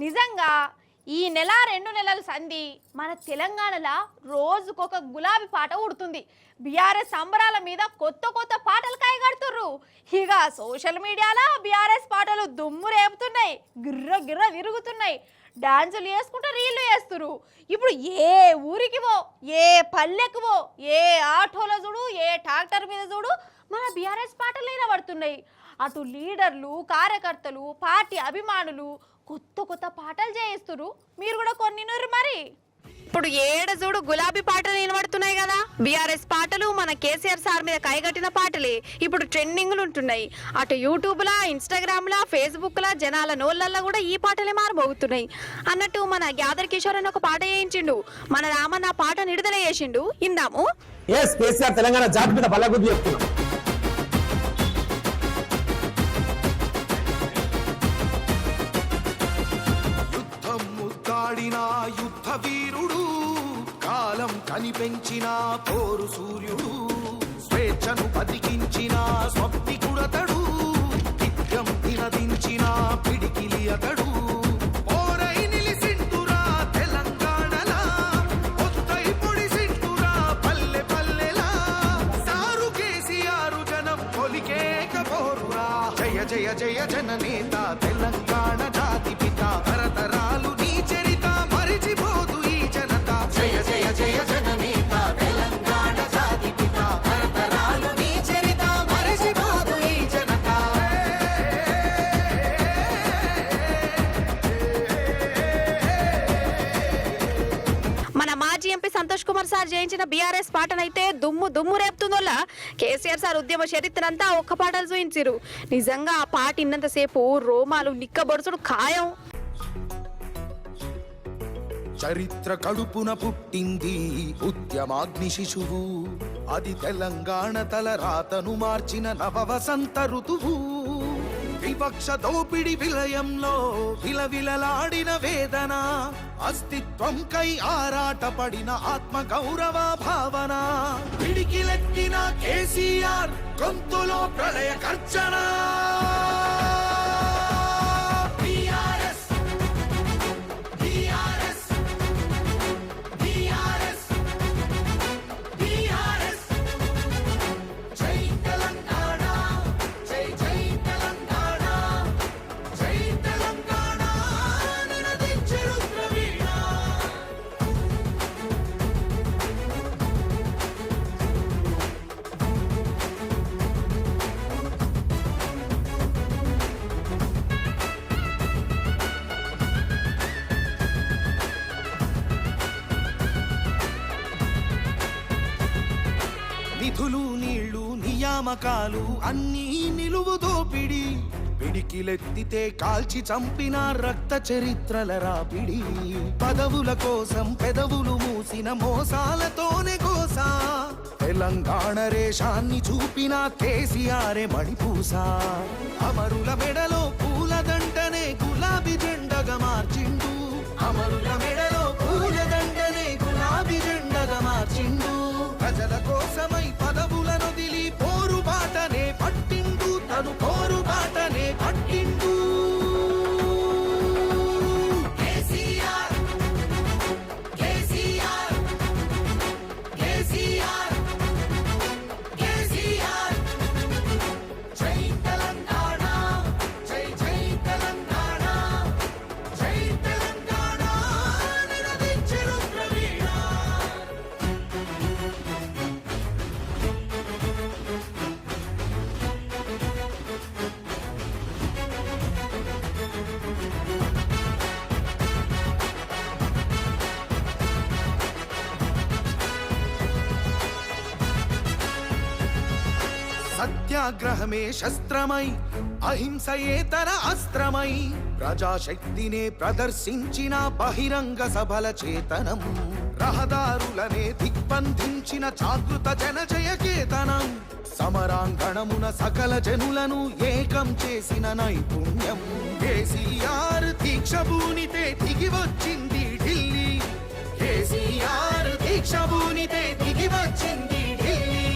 నిజంగా ఈ నెల 2 నెలల సంధి మన తెలంగాణలో రోజుకొక గులాబీ పాట ఉడుతుంది. బీఆర్ఎస్ సంబరాల మీద కొత్త కొత్త పాటలు కాయగడుతుర్రు. ఇక సోషల్ మీడియాలో బీఆర్ఎస్ పాటలు దుమ్ము రేపుతున్నాయి, గిర్ర గిర్ర తిరుగుతున్నాయి, డాన్సులు వేసుకుంటూ రీళ్లు వేస్తురు. ఇప్పుడు ఏ ఊరికి పో, ఏ పల్లెకు పో, ఏ ఆటోలో చూడు, ఏ ట్రాక్టర్ మీద చూడు మన బీఆర్ఎస్ పాటలు వినబడుతున్నాయి. అటు లీడర్లు, కార్యకర్తలు, పార్టీ అభిమానులు కొత్త కొత్త పాటలు చేయిస్తురు. మీరు కూడా కొన్ని మరి ఇప్పుడు ఏడ చూడు గులాబీ పాటలు వినబడుతున్నాయి కదా. బీఆర్ఎస్ పాటలు మన కేసీఆర్ సార్ మీద కైగట్టిన పాటలే ఇప్పుడు ట్రెండింగ్లు ఉంటున్నాయి. అటు యూట్యూబ్లా, ఇన్స్టాగ్రామ్లా, ఫేస్బుక్లా జనాల నోళ్ళల్లో కూడా ఈ పాటలే మారబోతున్నాయి. అన్నట్టు మన గ్యాదర్ కిషోర్ అని ఒక పాట వేయించిండు. మన రామన్న పాట విడుదల చేసిండు, ఇందాము. తెలంగాణ జాతి మీద బల్లగుద్ది చెప్తున్నాం. యుద్ధ వీరుడు, కాలం కనిపెంచిన పోరు సూర్యుడు, స్వేచ్ఛను బతికించిన స్వప్నికుడతడు, నిత్యం దినదించిన పిడికిలి అతడు. పోరై నిలిసింటురా తెలంగాణలా, పొత్తై పొడిసింటురా పల్లె పల్లెలా, సారు కేసీఆర్ జనం కొలికేక పోరురా. జయ జయ జయ జననేత తెలంగాణ జాతి పిత, తరతరాలు నీ చరిత మరిచిపోదు ఈ జనత. జయ జయ జయ జననేత తెలంగాణ జాతి పిత, తరతరాలు నీ చరిత మరిచిపోదు ఈ జనత. మన మాజీ ఎంపీ సంతోష్ కుమార్ సార్ జయించిన బీఆర్ఎస్ పాటనైతే దుమ్ము దుమ్ము రేపుతుందోళ్ళ కేసీఆర్ సార్ ఉద్యమ చరిత్రంతా ఒక్క పాటలు చూయించారు. నిజంగా ఆ పాట ఇన్నంతసేపు రోమాలు నిక్కబొడుచుడు ఖాయం. చరిత్ర కడుపున పుట్టింది ఉద్యమాగ్ని శిశువు, అది తెలంగాణ తల రాతను మార్చిన నవ వసంత ఋతువు. వివక్ష దోపిడి విలయంలో విలవిలలాడిన వేదన, అస్తిత్వం కై ఆరాట పడిన ఆత్మ గౌరవ భావన. పిడికిలెత్తిన కేసీఆర్ గొంతులో ప్రళయ కర్చన. నిధులు నీళ్లు నియామకాలు అన్నీ నిలువు దోపిడి, పిడికిలెత్తితే కాల్చి చంపిన రక్త చరిత్రల రాపిడి. పదవుల కోసం పెదవులు మూసిన మోసాలతోనే కోసా, తెలంగాణ రేషాన్ని చూపిన కేసీఆరే మణిపూసా. అమరుల మెడలో పూలదండనే గులాబీ జెండగా మార్చిండు, అమరుల మెడలో పూలదండనే గులాబీ జెండగా మార్చిండు. ప్రజల కోసమై పదవులను దిలి పోరు బాటనే పట్టిండు, తను పోరు బాటనే పట్టిండు. కేసీఆర్ కేసీఆర్ కేసీఆర్ కేసీఆర్. జై తెలంగాణ, జై జై తెలంగాణ, జై తెలంగాణ నినదించెను ప్రవీణ. సత్యాగ్రహమే శస్త్రమై, అహింసయే తన అస్త్రమై, ప్రజాశక్తినే ప్రదర్శించిన బహిరంగ సభల చేతనం, రహదారులనే దిగ్బంధించిన జాగృత జనజయ కేతనం, సమరాంగణమున సకల జనులను ఏకం చేసిన నైపుణ్యం. కేసీఆర్ దీక్ష భూనితే దిగి వచ్చింది ఢిల్లీ, కేసీఆర్ దీక్ష భూనితే దిగి వచ్చింది ఢిల్లీ.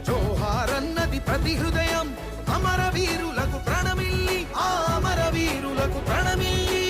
జోహారన్నది ప్రతి హృదయం, అమరవీరులకు ప్రణమిల్లి, ఆ అమరవీరులకు ప్రణమిల్లి.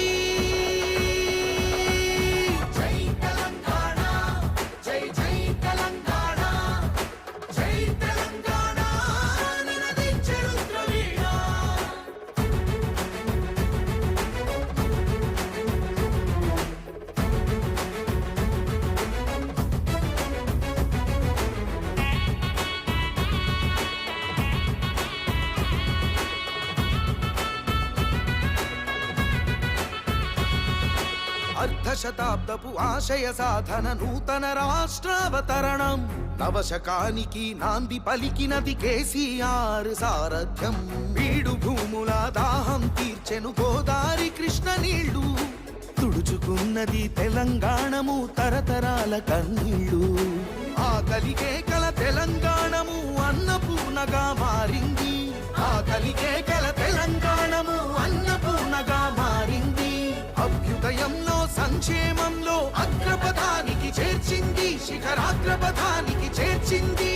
అర్ధశతాబ్దపు ఆశయ సాధన నూతన రాష్ట్రావతరణం నవశకానికి నాంది పలికినది కేసీఆర్ సారథ్యం బీడు భూముల దాహం తీర్చెను గోదారి కృష్ణ నీళ్లు తుడుచుకున్నది తెలంగాణము తరతరాల కన్నీళ్లు ఆకలికే కల తెలంగాణము అన్నపూర్ణగా మారింది ఆకలికే కల తెలంగాణము అన్నపూర్ణగా మారింది అభ్యుదయంలో సంక్షేమంలో అగ్రపథానికి చేర్చింది శిఖరాగ్రపథానికి చేర్చింది